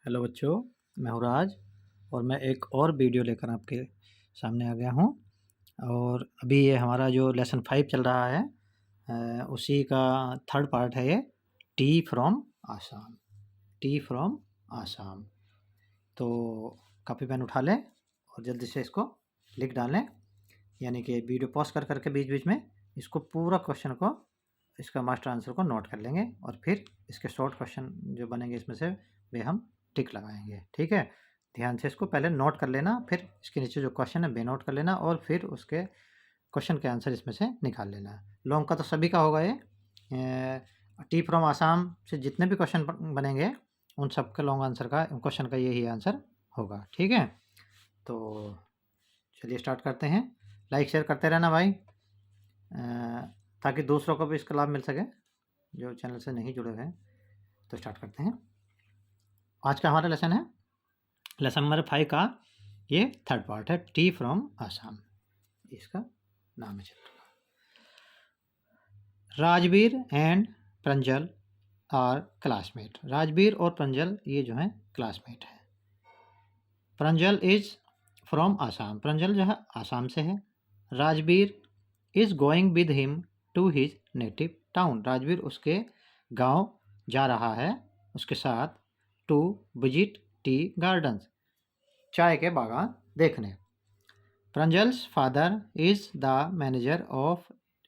Hello बच्चों, मैं हूँ राज और मैं एक और वीडियो लेकर आपके सामने आ गया हूँ। और अभी ये हमारा जो लेसन 5 चल रहा है उसी का थर्ड पार्ट है ये, T from Assam. T from Assam. तो कॉपी पेन उठा लें और जल्दी से इसको लिख डालें, यानी कि वीडियो पॉज कर करके बीच बीच में इसको पूरा क्वेश्चन को, इसका मास्टर आंसर को नोट कर लेंगे और फिर इसके शॉर्ट क्वेश्चन जो बनेंगे इसमें से वे हम टिक लगाएंगे। ठीक है, ध्यान से इसको पहले नोट कर लेना, फिर इसके नीचे जो क्वेश्चन है वे नोट कर लेना और फिर उसके क्वेश्चन के आंसर इसमें से निकाल लेना। लॉन्ग का तो सभी का होगा ये। टी फ्रॉम आसाम से जितने भी क्वेश्चन बनेंगे उन सब के लॉन्ग आंसर का क्वेश्चन का यही आंसर होगा। ठीक है, तो चलिए स्टार्ट करते हैं। लाइक शेयर करते रहना भाई, ताकि दूसरों को भी इसका लाभ मिल सके जो चैनल से नहीं जुड़े हुए हैं। तो स्टार्ट करते हैं। आज का हमारा लेसन है लेसन नंबर 5 का ये थर्ड पार्ट है, टी फ्रॉम आसाम इसका नाम है chapter. Rajveer and Pranjal are classmate. Rajveer और प्रंजल ये जो है क्लासमेट है। प्रंजल इज फ्रॉम आसाम, प्रंजल जो है आसाम से है। Rajveer is going with him to his native town, Rajveer उसके गांव जा रहा है उसके साथ। टू विजिट टी गार्डन्स, चाय के बागान देखने। Pranjal's father is the manager of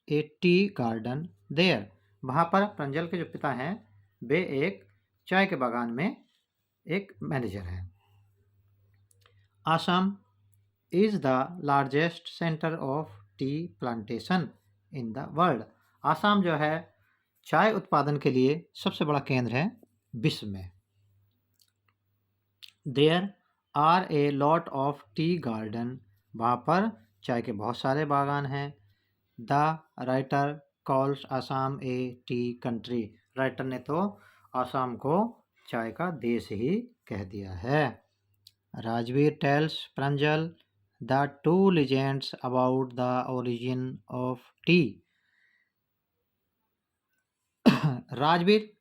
a tea garden there, वहाँ पर प्रंजल के जो पिता हैं वे एक चाय के बागान में एक मैनेजर हैं। Assam is the largest centre of tea plantation in the world, Assam जो है चाय उत्पादन के लिए सबसे बड़ा केंद्र है विश्व में। There are a lot of tea garden, वहाँ पर चाय के बहुत सारे बागान हैं। The writer calls Assam a tea country, writer ने तो आसाम को चाय का देश ही कह दिया है। Rajveer tells Pranjal the two legends about the origin of tea, Rajveer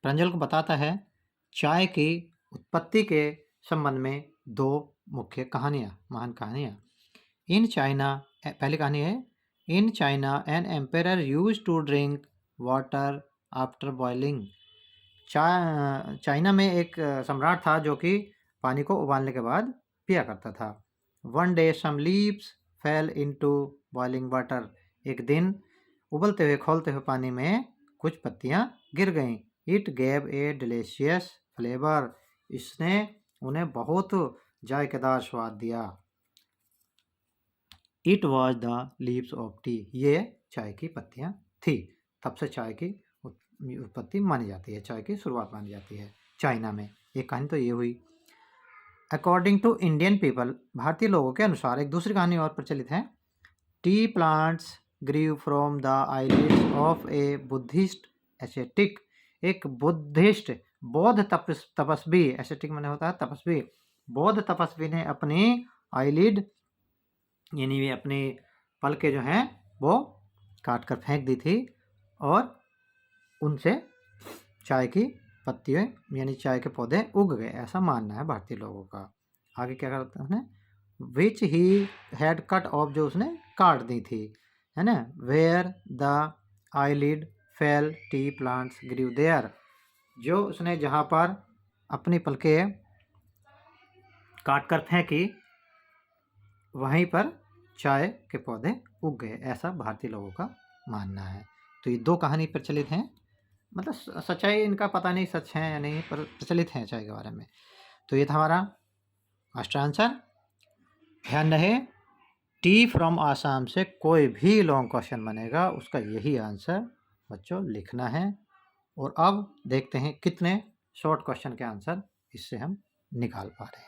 Pranjal को बताता है चाय की उत्पत्ति के संबंध में दो मुख्य कहानियाँ, महान कहानियाँ। इन चाइना, पहली कहानी है, in China an emperor use to drink water after boiling, China में एक सम्राट था जो कि पानी को उबालने के बाद पिया करता था। One day some leaves fell into boiling water, एक दिन उबलते हुए खौलते हुए पानी में कुछ पत्तियां गिर गईं। It gave a delicious flavour, इसने उन्हें बहुत जायकेदार स्वाद दिया। It was the leaves of T, ये चाय की पत्तियां थी। तब से चाय की उत्पत्ति मानी जाती है, चाय की शुरुआत मानी जाती है चाइना में। एक कहानी तो ये हुई। अकॉर्डिंग टू इंडियन पीपल, भारतीय लोगों के अनुसार एक दूसरी कहानी और प्रचलित है। Tea plants grew from the eyelids of a Buddhist ascetic, एक बुद्धिस्ट बौद्ध तपस्वी, एसेटिक माने होता है तपस्वी, बौद्ध तपस्वी ने अपनी आईलिड यानी वे अपने पलके जो हैं वो काट कर फेंक दी थी और उनसे चाय की पत्तियाँ यानी चाय के पौधे उग गए, ऐसा मानना है भारतीय लोगों का। आगे क्या करता है, which he had cut off, जो उसने काट दी थी, है ना। Where the eyelid fell tea plants grew there, जो उसने जहाँ पर अपनी पलके काट कर फेंकी वहीं पर चाय के पौधे उग गए, ऐसा भारतीय लोगों का मानना है। तो ये दो कहानी प्रचलित हैं, मतलब सच्चाई इनका पता नहीं सच है या नहीं, पर प्रचलित हैं चाय के बारे में। तो ये था हमारा मास्टर आंसर। ध्यान रहे, टी फ्रॉम आसाम से कोई भी लॉन्ग क्वेश्चन बनेगा उसका यही आंसर बच्चों लिखना है। और अब देखते हैं कितने शॉर्ट क्वेश्चन के आंसर इससे हम निकाल पा रहे हैं।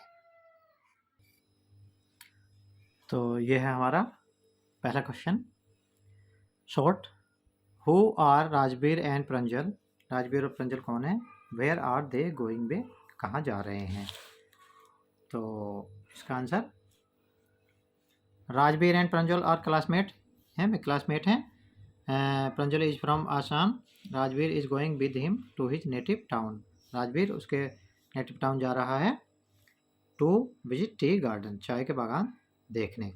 तो ये है हमारा पहला question short. Who are Rajveer and Pranjal, Rajveer और प्रंजल कौन है। वेयर आर दे गोइंग, वे कहाँ जा रहे हैं। तो इसका answer, Rajveer and Pranjal are classmate हैं, वे क्लासमेट हैं। Pranjal is from Assam, Rajveer is going with him to his native town, Rajveer उसके नेटिव टाउन जा रहा है टू विजिट टी गार्डन, चाय के बागान देखने।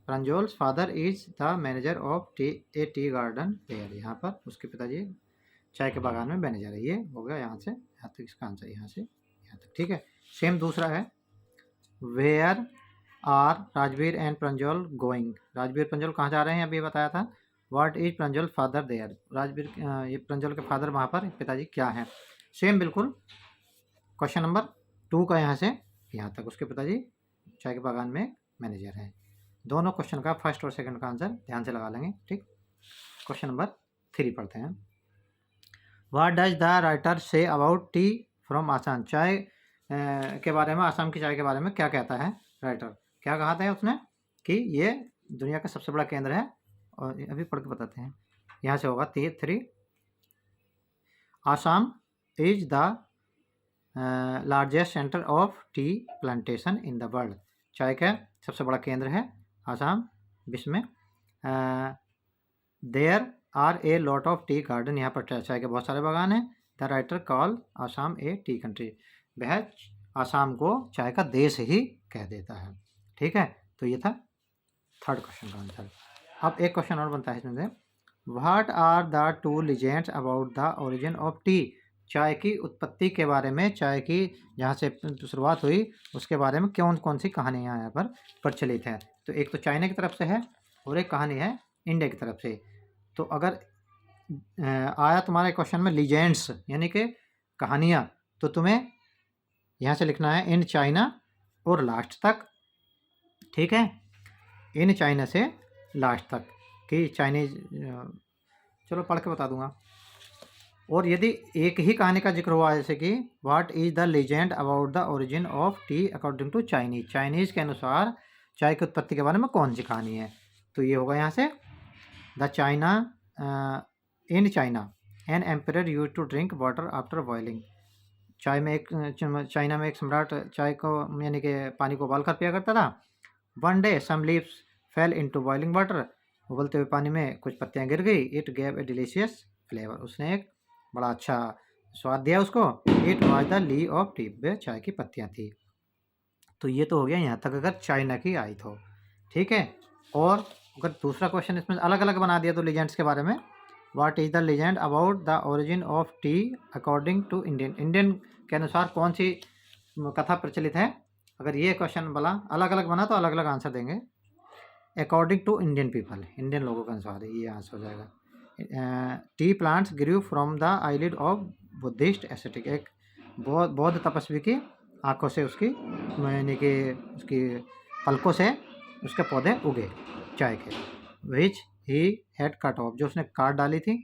Pranjol's father is the manager of tea garden there, यहाँ पर उसके पिताजी चाय के बागान में मैनेजर है। ये हो गया यहाँ से यहाँ तक, इसका आंसर यहाँ से यहाँ तक, ठीक है। सेम दूसरा है, where are Rajveer and Pranjol going, Rajveer Pranjol कहाँ जा रहे हैं, अभी बताया था। What is Pranjol father there, Rajveer ये प्रंजोल के फादर वहाँ पर पिताजी क्या हैं। सेम बिल्कुल क्वेश्चन नंबर 2 का यहाँ से यहाँ तक, उसके पिताजी चाय के बागान में मैनेजर हैं। दोनों क्वेश्चन का फर्स्ट और सेकंड का आंसर ध्यान से लगा लेंगे, ठीक। क्वेश्चन नंबर 3 पढ़ते हैं। What does the writer say about T from Assam, चाय के बारे में, आसाम की चाय के बारे में क्या कहता है राइटर, क्या कहा था उसने कि ये दुनिया का सबसे बड़ा केंद्र है। और अभी पढ़ के बताते हैं, यहाँ से होगा 3। Assam is the largest centre of tea plantation in the world, चाय का सबसे बड़ा केंद्र है आसाम विश्व में। There are a lot of tea garden, यहाँ पर चाय के बहुत सारे बागान हैं। The writer call Assam a tea country, वह आसाम को चाय का देश ही कह देता है, ठीक है। तो ये था थर्ड क्वेश्चन का आंसर। अब एक क्वेश्चन और बनता है इसमें से, what are the 2 legends about the origin of tea, चाय की उत्पत्ति के बारे में, चाय की जहाँ से शुरुआत हुई उसके बारे में कौन कौन सी कहानियाँ यहाँ पर प्रचलित हैं। तो एक तो चाइना की तरफ से है और एक कहानी है इंडिया की तरफ से। तो अगर आया तुम्हारे क्वेश्चन में लीजेंड्स यानी कि कहानियाँ, तो तुम्हें यहाँ से लिखना है इन चाइना और लास्ट तक, ठीक है। इन चाइना से लास्ट तक कि चाइनीज, चलो पढ़ के बता दूंगा। और यदि एक ही कहानी का जिक्र हुआ जैसे कि what is the legend about the origin of tea according to Chinese, Chinese के अनुसार चाय की उत्पत्ति के बारे में कौन सी कहानी है, तो ये होगा यहाँ से the China in China an emperor used to drink water after boiling, चाय में एक चाइना में एक सम्राट चाय को यानी कि पानी को उबाल कर पिया करता था। One day some leaves fell into boiling water, उबलते हुए पानी में कुछ पत्तियां गिर गई। It gave a delicious flavour, उसने एक बड़ा अच्छा स्वाद दिया उसको। It was the leaf of tea, वे चाय की पत्तियां थी। तो ये तो हो गया यहाँ तक अगर चाइना की आई तो, ठीक है। और अगर दूसरा क्वेश्चन इसमें अलग अलग बना दिया तो लीजेंड्स के बारे में, what is the legend about the origin of tea according to Indian, Indian के अनुसार कौन सी कथा प्रचलित है। अगर ये क्वेश्चन बना अलग अलग बना तो अलग अलग आंसर देंगे। According to Indian people, Indian लोगों के अनुसार ये आंसर हो जाएगा। Tea plants grew from the eyelid of Buddhist aesthetic, एक बौद्ध तपस्वी की आंखों से उसकी यानी कि उसकी पलकों से उसके पौधे उगे चाय के। Which he had cut off, जो उसने काट डाली थी।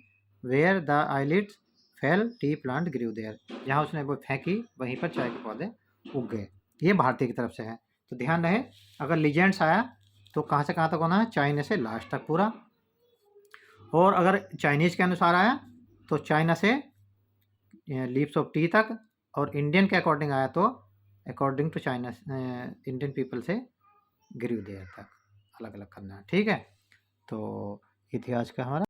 Where the eyelids fell tea plant grew there, जहाँ उसने वो फेंकी वहीं पर चाय के पौधे उग गए। ये भारतीय की तरफ से है। तो ध्यान रहे अगर लीजेंड्स आया तो कहाँ से कहाँ तक होना है, चाइना से लास्ट तक पूरा। और अगर चाइनीज़ के अनुसार आया तो चाइना से लीव्स ऑफ टी तक, और इंडियन के अकॉर्डिंग आया तो according to China Indian people से ग्रू देयर तक अलग अलग करना है, ठीक है। तो इतिहास का हमारा